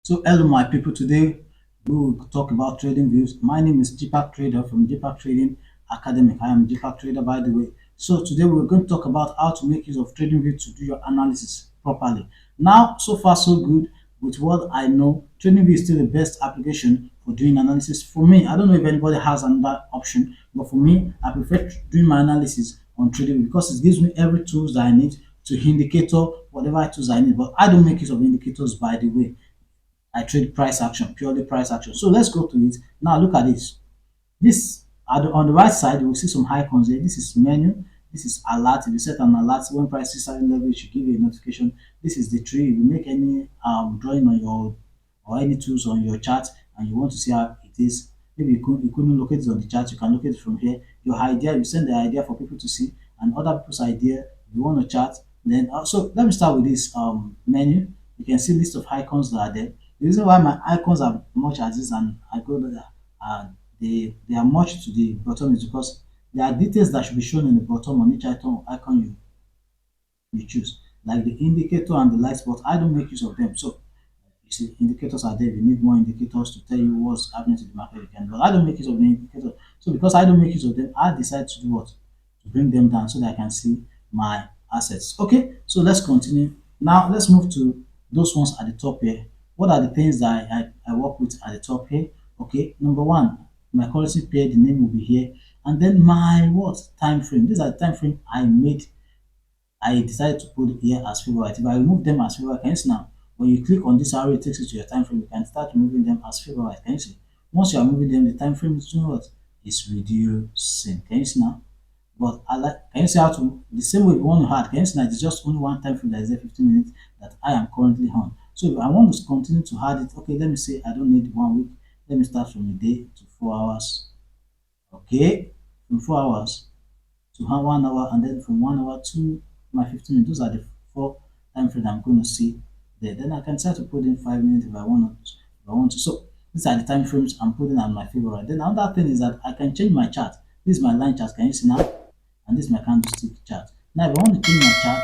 So hello my people, today we will talk about trading views. My name is Jipak Trader from Jipak Trading Academy. I am Jipak Trader, by the way. So today we're going to talk about how to make use of trading view to do your analysis properly. Now, so far so good. With what I know, trading view is still the best application for doing analysis. For me, I don't know if anybody has another option, but for me, I prefer doing my analysis on trading view because it gives me every tools that I need to indicator whatever tools I need. But I don't make use of indicators, by the way. I trade price action, purely price action. So let's go to it. Now look at this. This on the right side, you will see some icons here. This is menu. This is alert. If you set an alert when price is certain level, it should give you a notification. This is the tree. If you make any drawing on your or any tools on your chart and you want to see how it is, maybe you couldn't locate it on the chart, you can locate it from here. Your idea, you send the idea for people to see, and other people's idea. If you want to chart, then so let me start with this menu. You can see list of icons that are there. The reason why my icons are much as this and I go there, they are much to the bottom is because there are details that should be shown in the bottom on each icon you choose, like the indicator and the light spot. I don't make use of them. So you see, indicators are there. If you need more indicators to tell you what's happening to the market, you can. But I don't make use of the indicator. So because I don't make use of them, I decide to do what? To bring them down so that I can see my assets. Okay, so let's continue. Now let's move to those ones at the top here. What are the things that I work with at the top here? Okay, number one, my currency pair, the name will be here. And then my what time frame. These are the time frame I decided to put here as favorite. If I remove them as favorite, can you see now? When you click on this arrow, it takes you to your time frame. You can start moving them as favorite. Can you see? Once you are moving them, the time frame is doing what? Is reducing. Can you see now? But I like, can you see how to the same way if you want to add? Can you see now? It's just only one time frame that is there, 15 minutes that I am currently on. So if I want to continue to add it, okay, let me say I don't need 1 week. Let me start from a day to 4 hours. Okay, from 4 hours to 1 hour, and then from 1 hour to my 15 minutes. Those are the four time frames I'm going to see there. Then I can try to put in 5 minutes if I want to. If I want to. So these are the time frames I'm putting on my favorite. Then another thing is that I can change my chart. This is my line chart. Can you see now? And this is my candlestick chart. Now, if I want to change my chart,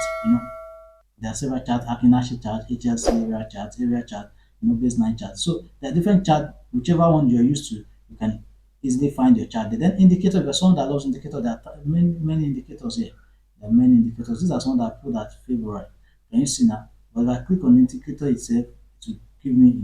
there are several charts: Akinashi chart, HLC area chart, baseline chart. So there are different charts, whichever one you're used to, you can easily find your chart. Then indicator, if you're someone that loves indicator, there are many indicators here. There are many indicators. These are some that I put at favorite. Can you see now? But if I click on the indicator itself, to give me,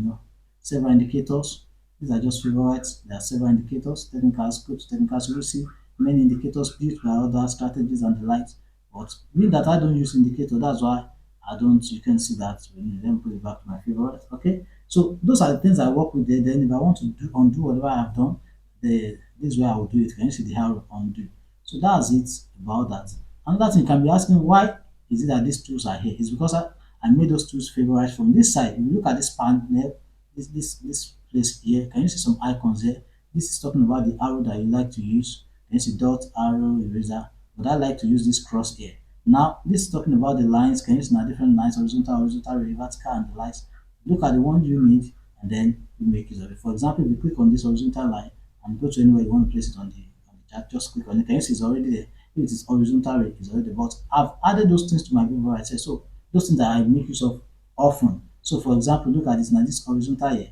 several indicators. These are just favorites. There are several indicators. Technicals, go to technicals, you will see many indicators built by other strategies and the likes. But being that I don't use indicator, that's why I don't. You can see that when you then put it back to my favorite. Okay, so those are the things I work with there. Then if I want to undo whatever I have done, this is where I will do it. Can you see the arrow undo? So that's it about that. Another thing you can be asking, why is it that these tools are here? It's because I made those tools favorites from this side. If you look at this panel, this place here, can you see some icons here? This is talking about the arrow that you like to use. Can you see dot, arrow, eraser? But I like to use this cross here. Now, this is talking about the lines. Can you see now different lines, horizontal, vertical, and the lines? Look at the one you need, and then you make use of it. For example, if you click on this horizontal line and go to anywhere you want to place it on the chart, just click on it. Can you see it's already there? If it is horizontal, it's already there. But I've added those things to my favorite. So those things that I make use of often. So for example, look at this now. This horizontal here.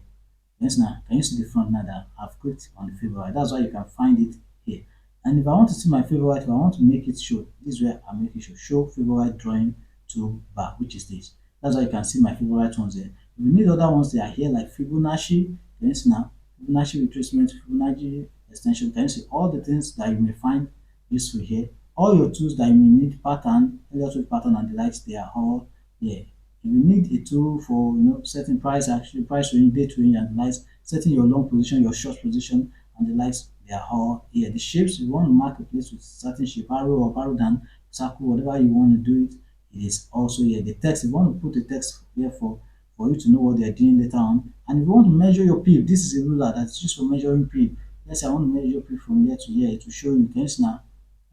Yes, now can you see the front now that I've clicked on the favorite? That's why you can find it here. And if I want to see my favorite, if I want to make it show, this is where I make it show favorite drawing toolbar, which is this. That's why you can see my favorite ones there. If you need other ones, they are here like Fibonacci. Can you see now? Fibonacci retracement, Fibonacci extension. Can you see all the things that you may find useful here? All your tools that you may need, pattern, Elliott pattern, and the likes, they are all here. If you need a tool for setting price action, price range, date range, and the likes, setting your long position, your short position, and the likes, they are all here. The shapes, you want to mark a place with certain shape, arrow up, arrow down, circle, whatever you want to do it, it is also here. The text, you want to put the text here for you to know what they are doing later on. And if you want to measure your PIB, this is a ruler that's used for measuring PIB. Let's say I want to measure PIB from here to here, it will show you. Can you see now?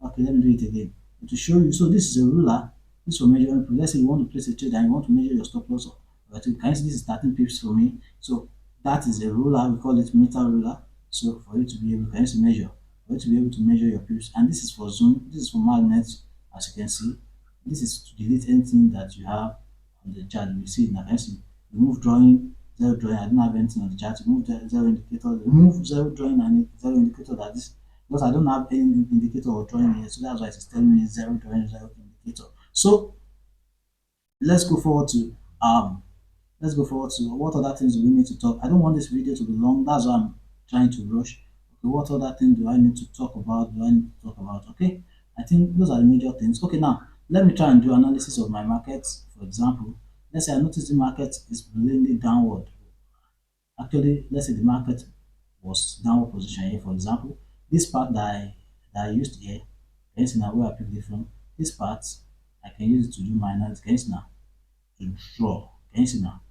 Okay, let me do it again. It will show you. So this is a ruler. This for measuring PIB. Let's say you want to place a trade and you want to measure your stop loss. Can you see this is 13 pips for me? So that is a ruler. We call it meter ruler. So for you to be able, can you see measure? For you to be able to measure your pips. And this is for zoom. This is for magnets, as you can see. This is to delete anything that you have on the chart. You see now, can you see? Remove drawing. zero drawing. I don't have anything on the chart. Remove the zero indicator. Remove zero drawing and zero indicator. That is because I don't have any indicator or drawing here. So that's why it's telling me zero drawing, zero indicator. So let's go forward to um let's go forward to what other things do we need to talk. I don't want this video to be long. That's why I'm trying to rush. Okay, what other thing do I need to talk about? Do I need to talk about? Okay, I think those are the major things. Okay, now let me try and do analysis of my markets. For example, let's say I notice the market is blending downward. Actually, let's say the market was downward position here. For example, this part that I used here, can you see now where I picked it from? This part I can use it to do my analysis. Can you see now? To draw. Can you see now?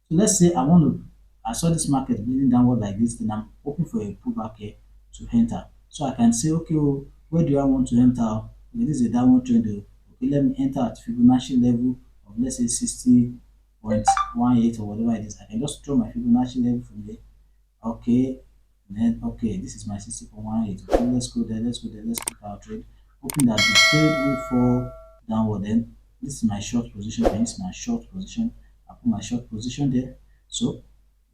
So let's say I saw this market bleeding downward like this, then I'm hoping for a pullback here to enter. So I can say, okay, oh, where do I want to enter? Okay, this is a downward trend. Oh. Okay, let me enter at Fibonacci level of let's say 60.18 or whatever it is. I can just draw my Fibonacci level from there. Okay, then okay, this is my 60.18. Okay, let's go there, let's go there, let's pick our trade. Hoping that the trade will fall downward. Then this is my short position, and this is my short position. I put my short position there. So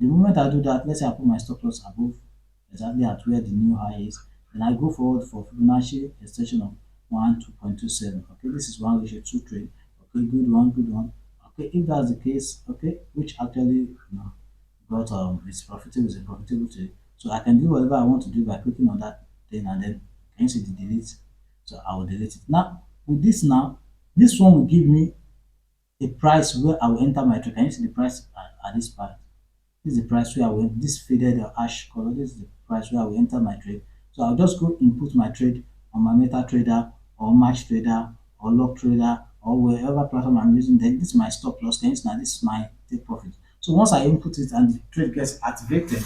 the moment I do that, let's say I put my stop loss above exactly at where the new high is, then I go forward for Fibonacci extension of 2.27. Okay, this is one ratio two trade. Okay, good one, good one. Okay, if that's the case, okay, which actually got it's a profitable trade. So I can do whatever I want to do by clicking on that thing and then can you see the delete? So I will delete it. Now with this now, this one will give me a price where I will enter my trade. Can you see the price at this part? This is the price where I will this faded ash color. This is the price where I will enter my trade. So I'll just go input my trade on my MetaTrader or Match Trader or Log Trader or wherever platform I'm using. Then this is my stop loss. Can you see now? This is my take profit. So once I input it and the trade gets activated,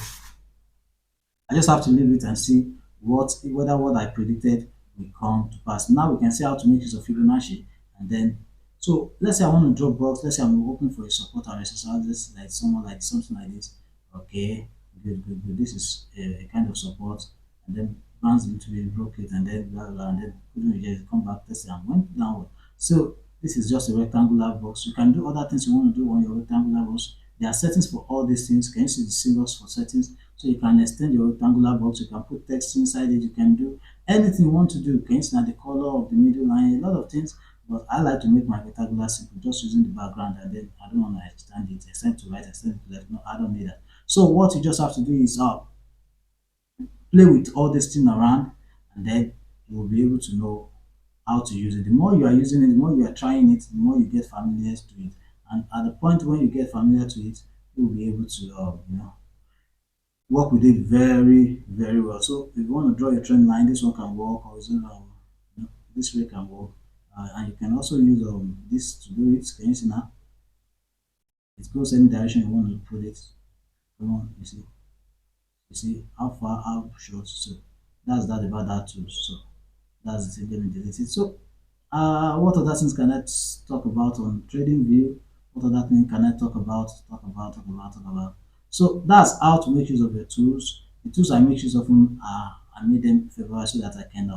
I just have to leave it and see whether what I predicted will come to pass. Now we can see how to make use of Fibonacci and then so let's say I want to drop box, let's say I'm hoping for a support or resistance, like someone like something like this. Okay, good, good, good. This is a kind of support and then bounce a little bit, broke it and then blah blah and then couldn't reject, come back, let's say I went downward. So this is just a rectangular box. You can do other things you want to do on your rectangular box. There are settings for all these things. Can you see the symbols for settings? So you can extend your rectangular box, you can put text inside it, you can do anything you want to do. Can you see the color of the middle line, a lot of things. But I like to make my rectangular simple, just using the background and then I don't want to extend it, extend to right, extend to left. No, I don't need that. So what you just have to do is play with all this thing around and then you will be able to know how to use it. The more you are using it, the more you are trying it, the more you get familiar to it. And at the point when you get familiar to it, you will be able to work with it very, very well. So if you want to draw a trend line, this one can work, or this way can work. And you can also use this to do it. Can you see now? It goes any direction you want to put it. Come on, you see how far, how short. So that's that about that too. So that's the thing. Let me delete it. So what other things can I talk about on TradingView? What other thing can I talk about? Talk about. So that's how to make use of the tools. The tools I make use of them are I made them favorable so that I can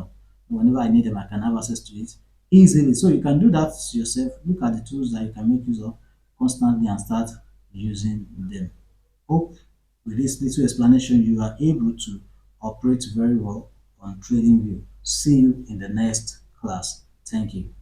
whenever I need them I can have access to it easily. So you can do that yourself. Look at the tools that you can make use of constantly and start using them. Hope with this little explanation you are able to operate very well on TradingView. See you in the next class. Thank you.